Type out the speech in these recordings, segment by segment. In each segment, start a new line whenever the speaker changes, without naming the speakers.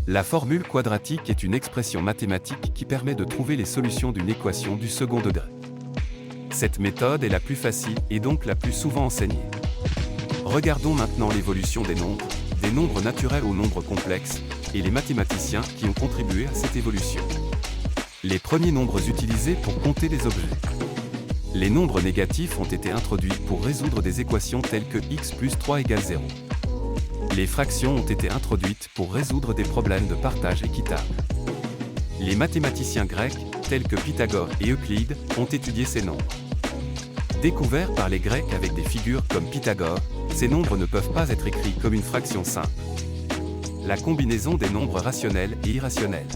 La formule quadratique est une expression mathématique qui permet de trouver les solutions d'une équation du second degré. Cette méthode est la plus facile et donc la plus souvent enseignée. Regardons maintenant l'évolution des nombres naturels aux nombres complexes, et les mathématiciens qui ont contribué à cette évolution. Les premiers nombres utilisés pour compter des objets. Les nombres négatifs ont été introduits pour résoudre des équations telles que x plus 3 égale 0. Les fractions ont été introduites pour résoudre des problèmes de partage équitable. Les mathématiciens grecs, tels que Pythagore et Euclide, ont étudié ces nombres. Découverts par les Grecs avec des figures comme Pythagore, ces nombres ne peuvent pas être écrits comme une fraction simple. La combinaison des nombres rationnels et irrationnels.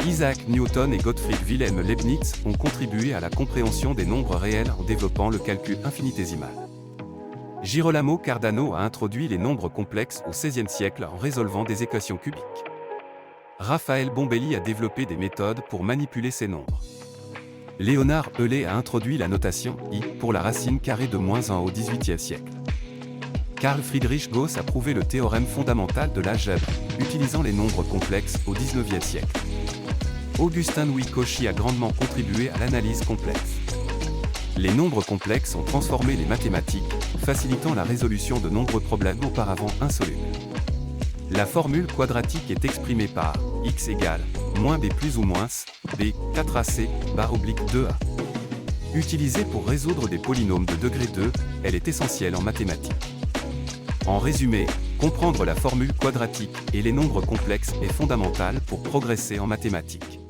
Isaac Newton et Gottfried Wilhelm Leibniz ont contribué à la compréhension des nombres réels en développant le calcul infinitésimal. Girolamo Cardano a introduit les nombres complexes au XVIe siècle en résolvant des équations cubiques. Raphaël Bombelli a développé des méthodes pour manipuler ces nombres. Léonard Euler a introduit la notation i pour la racine carrée de -1 au XVIIIe siècle. Carl Friedrich Gauss a prouvé le théorème fondamental de l'algèbre, utilisant les nombres complexes au XIXe siècle. Augustin Louis Cauchy a grandement contribué à l'analyse complexe. Les nombres complexes ont transformé les mathématiques, facilitant la résolution de nombreux problèmes auparavant insolubles. La formule quadratique est exprimée par x égale -b plus ou moins b 4ac bar oblique 2a. Utilisée pour résoudre des polynômes de degré 2, elle est essentielle en mathématiques. En résumé, comprendre la formule quadratique et les nombres complexes est fondamental pour progresser en mathématiques.